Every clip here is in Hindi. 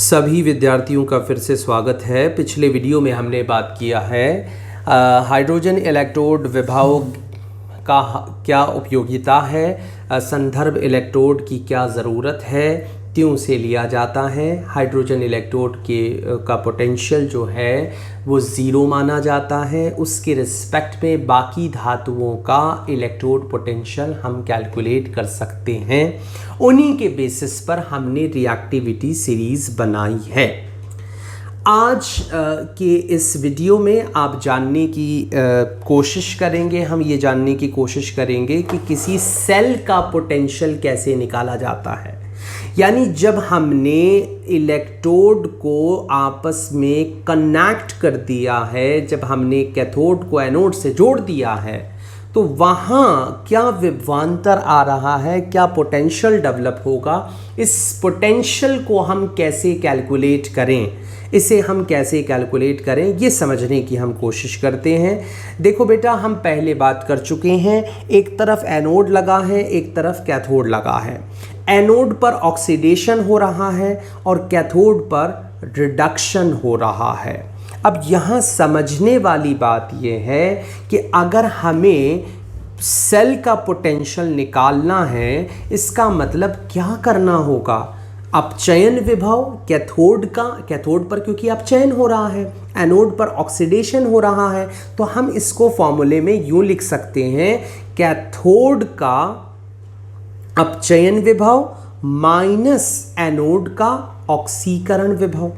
सभी विद्यार्थियों का फिर से स्वागत है। पिछले वीडियो में हमने बात किया है हाइड्रोजन इलेक्ट्रोड विभव का क्या उपयोगिता है, संदर्भ इलेक्ट्रोड की क्या ज़रूरत है, क्यों से लिया जाता है, हाइड्रोजन इलेक्ट्रोड का पोटेंशियल जो है वो ज़ीरो माना जाता है, उसके रिस्पेक्ट में बाकी धातुओं का इलेक्ट्रोड पोटेंशियल हम कैलकुलेट कर सकते हैं। उन्हीं के बेसिस पर हमने रिएक्टिविटी सीरीज़ बनाई है। आज के इस वीडियो में आप जानने की कोशिश करेंगे, हम ये जानने की कोशिश करेंगे कि किसी सेल का पोटेंशियल कैसे निकाला जाता है। यानी जब हमने इलेक्ट्रोड को आपस में कनेक्ट कर दिया है, जब हमने कैथोड को एनोड से जोड़ दिया है, तो वहाँ क्या विभवांतर आ रहा है, क्या पोटेंशियल डेवलप होगा, इस पोटेंशियल को हम कैसे कैलकुलेट करें, इसे हम कैसे कैलकुलेट करें, ये समझने की हम कोशिश करते हैं। देखो बेटा, हम पहले बात कर चुके हैं, एक तरफ एनोड लगा है, एक तरफ कैथोड लगा है। एनोड पर ऑक्सीडेशन हो रहा है और कैथोड पर रिडक्शन हो रहा है। अब यहाँ समझने वाली बात यह है कि अगर हमें सेल का पोटेंशियल निकालना है, इसका मतलब क्या करना होगा, अपचयन विभव कैथोड पर क्योंकि अपचयन हो रहा है, एनोड पर ऑक्सीडेशन हो रहा है, तो हम इसको फॉर्मूले में यूं लिख सकते हैं, कैथोड का अपचयन विभव माइनस एनोड का ऑक्सीकरण विभव।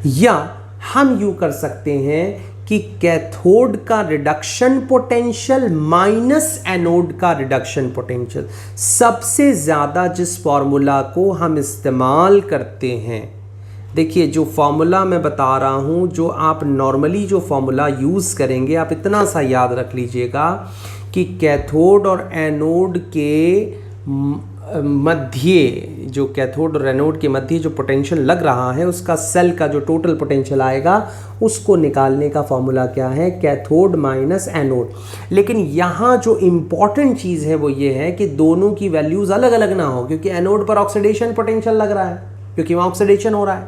या हम यूं कर सकते हैं कि कैथोड का रिडक्शन पोटेंशियल माइनस एनोड का रिडक्शन पोटेंशियल। सबसे ज़्यादा जिस फॉर्मूला को हम इस्तेमाल करते हैं, देखिए जो फॉर्मूला मैं बता रहा हूं, जो आप नॉर्मली जो फॉर्मूला यूज़ करेंगे, आप इतना सा याद रख लीजिएगा कि कैथोड और एनोड के मध्य, जो कैथोड और एनोड के मध्य जो पोटेंशियल लग रहा है, उसका सेल का जो टोटल पोटेंशियल आएगा, उसको निकालने का फॉर्मूला क्या है, कैथोड माइनस एनोड। लेकिन यहाँ जो इम्पॉर्टेंट चीज़ है वो ये है कि दोनों की वैल्यूज़ अलग अलग ना हो, क्योंकि एनोड पर ऑक्सीडेशन पोटेंशियल लग रहा है, क्योंकि वहाँ ऑक्सीडेशन हो रहा है,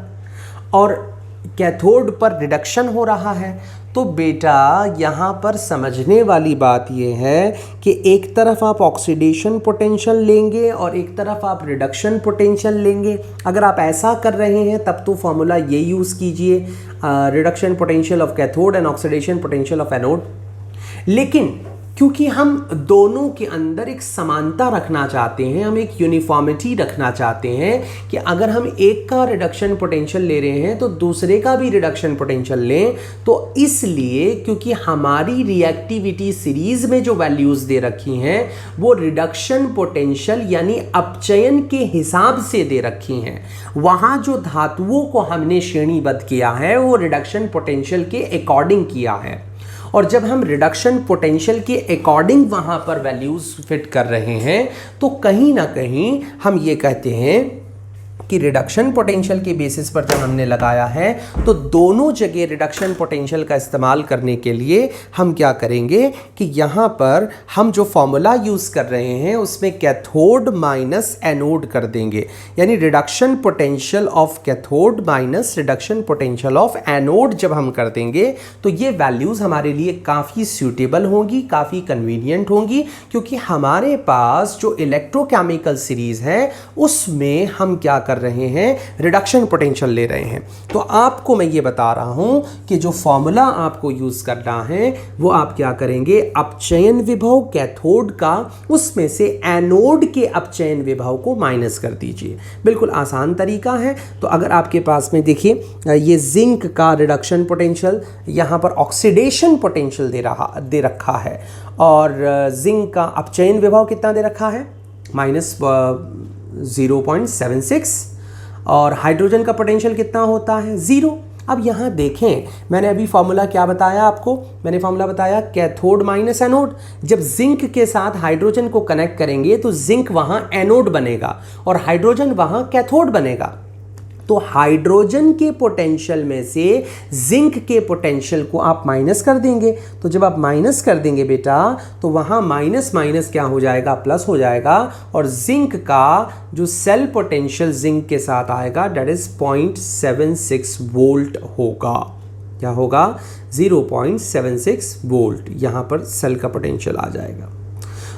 और कैथोड पर रिडक्शन हो रहा है। तो बेटा यहाँ पर समझने वाली बात यह है कि एक तरफ आप ऑक्सीडेशन पोटेंशियल लेंगे और एक तरफ आप रिडक्शन पोटेंशियल लेंगे। अगर आप ऐसा कर रहे हैं तब तो फॉर्मूला ये यूज़ कीजिए, reduction potential of cathode and oxidation potential of anode. लेकिन क्योंकि हम दोनों के अंदर एक समानता रखना चाहते हैं, हम एक यूनिफॉर्मिटी रखना चाहते हैं कि अगर हम एक का रिडक्शन पोटेंशियल ले रहे हैं तो दूसरे का भी रिडक्शन पोटेंशियल लें, तो इसलिए क्योंकि हमारी रिएक्टिविटी सीरीज में जो वैल्यूज़ दे रखी हैं वो रिडक्शन पोटेंशियल यानी अपचयन के हिसाब से दे रखी हैं। वहाँ जो धातुओं को हमने श्रेणीबद्ध किया है वो रिडक्शन पोटेंशियल के अकॉर्डिंग किया है, और जब हम रिडक्शन पोटेंशियल के अकॉर्डिंग वहाँ पर वैल्यूज़ फिट कर रहे हैं, तो कहीं ना कहीं हम ये कहते हैं कि रिडक्शन पोटेंशियल के बेसिस पर जब हमने लगाया है, तो दोनों जगह रिडक्शन पोटेंशियल का इस्तेमाल करने के लिए हम क्या करेंगे कि यहाँ पर हम जो फॉर्मूला यूज़ कर रहे हैं उसमें कैथोड माइनस एनोड कर देंगे, यानी reduction potential of cathode minus reduction potential of anode जब हम कर देंगे, तो ये वैल्यूज़ हमारे लिए काफ़ी सूटेबल होंगी, काफ़ी कन्वीनियंट होंगी, क्योंकि हमारे पास जो इलेक्ट्रोकेमिकल सीरीज़ है उसमें हम क्या कर रहे हैं, रिडक्शन पोटेंशियल ले रहे हैं। तो आपको मैं ये बता रहा हूं कि जो फॉर्मूला आपको यूज करना है वो आप क्या करेंगे, अपचयन विभव कैथोड का, उसमें से एनोड के अपचयन विभव को माइनस कर दीजिए। बिल्कुल आसान तरीका है। तो अगर आपके पास में देखिए ये जिंक का रिडक्शन पोटेंशियल, यहाँ पर ऑक्सीडेशन पोटेंशियल दे रखा है, और जिंक का अपचयन विभव कितना दे रखा है, -0.76, और हाइड्रोजन का पोटेंशियल कितना होता है, 0। अब यहाँ देखें, मैंने अभी फॉर्मूला क्या बताया आपको, मैंने फॉर्मूला बताया कैथोड माइनस एनोड। जब जिंक के साथ हाइड्रोजन को कनेक्ट करेंगे तो जिंक वहाँ एनोड बनेगा और हाइड्रोजन वहाँ कैथोड बनेगा। तो हाइड्रोजन के पोटेंशियल में से जिंक के पोटेंशियल को आप माइनस कर देंगे। तो जब आप माइनस कर देंगे बेटा तो वहाँ माइनस माइनस क्या हो जाएगा, प्लस हो जाएगा, और जिंक का जो सेल पोटेंशियल जिंक के साथ आएगा डेट इज 0.76 वोल्ट होगा। क्या होगा, 0.76 वोल्ट यहाँ पर सेल का पोटेंशियल आ जाएगा।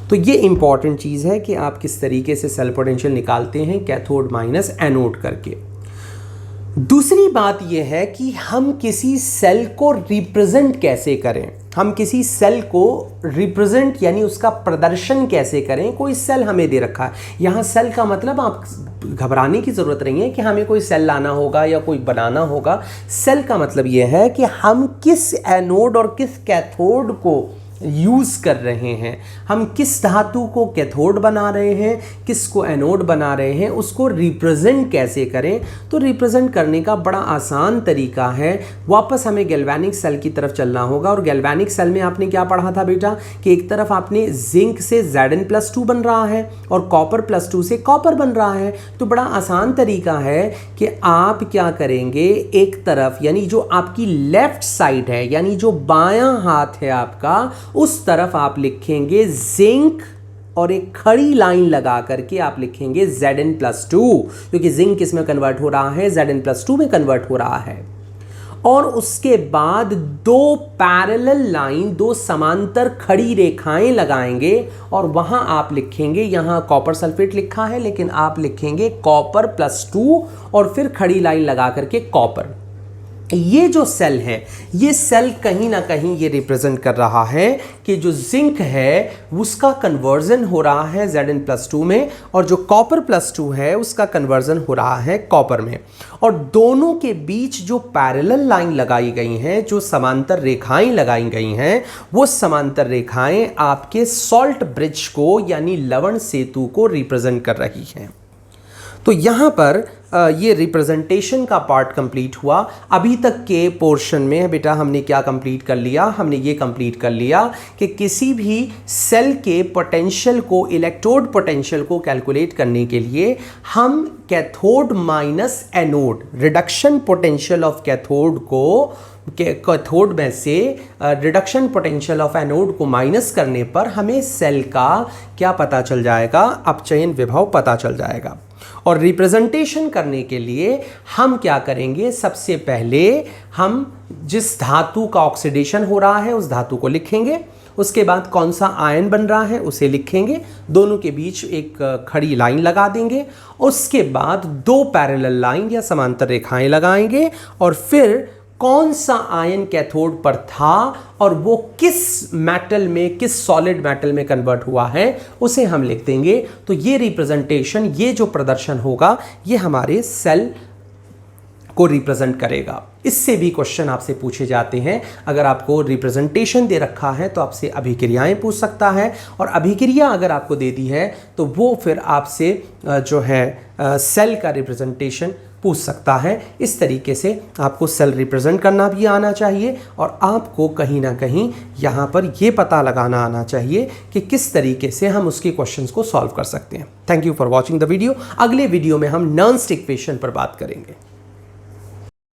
तो ये इंपॉर्टेंट चीज़ है कि आप किस तरीके से सेल पोटेंशियल निकालते हैं कैथोड माइनस एनोड करके। दूसरी बात यह है कि हम किसी सेल को रिप्रेजेंट कैसे करें, हम किसी सेल को रिप्रेजेंट यानी उसका प्रदर्शन कैसे करें। कोई सेल हमें दे रखा है, यहाँ सेल का मतलब आप घबराने की ज़रूरत नहीं है कि हमें कोई सेल लाना होगा या कोई बनाना होगा। सेल का मतलब यह है कि हम किस एनोड और किस कैथोड को यूज़ कर रहे हैं, हम किस धातु को कैथोड बना रहे हैं, किसको एनोड बना रहे हैं, उसको रिप्रेजेंट कैसे करें। तो रिप्रेजेंट करने का बड़ा आसान तरीका है, वापस हमें गैल्वेनिक सेल की तरफ चलना होगा। और गैल्वेनिक सेल में आपने क्या पढ़ा था बेटा कि एक तरफ आपने जिंक से Zn+2 बन रहा है और कॉपर +2 से कॉपर बन रहा है। तो बड़ा आसान तरीका है कि आप क्या करेंगे, एक तरफ यानी जो आपकी लेफ्ट साइड है यानी जो बायां हाथ है आपका, उस तरफ आप लिखेंगे जिंक और एक खड़ी लाइन लगा करके आप लिखेंगे Zn+2, क्योंकि जिंक इसमें कन्वर्ट हो रहा है, Zn+2 में कन्वर्ट हो रहा है। और उसके बाद दो पैरेलल लाइन, दो समांतर खड़ी रेखाएं लगाएंगे और वहां आप लिखेंगे, यहां कॉपर सल्फेट लिखा है लेकिन आप लिखेंगे कॉपर +2 और फिर खड़ी लाइन लगा करके कॉपर। ये जो सेल है, ये सेल कहीं ना कहीं ये रिप्रेजेंट कर रहा है कि जो जिंक है उसका कन्वर्जन हो रहा है Zn+2 में और जो कॉपर +2 है उसका कन्वर्जन हो रहा है कॉपर में। और दोनों के बीच जो पैरेलल लाइन लगाई गई हैं, जो समांतर रेखाएं लगाई गई हैं, वो समांतर रेखाएं आपके सॉल्ट ब्रिज को यानी लवण सेतु को रिप्रेजेंट कर रही हैं। तो यहाँ पर ये रिप्रेजेंटेशन का पार्ट कंप्लीट हुआ। अभी तक के पोर्शन में बेटा हमने क्या कंप्लीट कर लिया, हमने ये कंप्लीट कर लिया कि किसी भी सेल के पोटेंशियल को, इलेक्ट्रोड पोटेंशियल को कैलकुलेट करने के लिए हम cathode minus anode, reduction potential of cathode को कैथोड में से रिडक्शन पोटेंशियल ऑफ एनोड को माइनस करने पर हमें सेल का क्या पता चल जाएगा, अपचयन विभव पता चल जाएगा। और रिप्रेजेंटेशन करने के लिए हम क्या करेंगे, सबसे पहले हम जिस धातु का ऑक्सीडेशन हो रहा है उस धातु को लिखेंगे, उसके बाद कौन सा आयन बन रहा है उसे लिखेंगे, दोनों के बीच एक खड़ी लाइन लगा देंगे, उसके बाद दो पैरेलल लाइन या समांतर रेखाएं लगाएंगे और फिर कौन सा आयन कैथोड पर था और वो किस मेटल में, किस सॉलिड मेटल में कन्वर्ट हुआ है उसे हम लिख देंगे। तो ये रिप्रेजेंटेशन, ये जो प्रदर्शन होगा ये हमारे सेल को रिप्रेजेंट करेगा। इससे भी क्वेश्चन आपसे पूछे जाते हैं। अगर आपको रिप्रेजेंटेशन दे रखा है तो आपसे अभिक्रियाएं पूछ सकता है, और अभिक्रिया अगर आपको दे दी है तो वो फिर आपसे जो है सेल का रिप्रेजेंटेशन पूछ सकता है। इस तरीके से आपको सेल रिप्रेजेंट करना भी आना चाहिए और आपको कहीं ना कहीं यहाँ पर ये पता लगाना आना चाहिए कि किस तरीके से हम उसके क्वेश्चंस को सॉल्व कर सकते हैं। Thank you for watching the video. अगले वीडियो में हम नॉन स्टिक इक्वेशन पर बात करेंगे।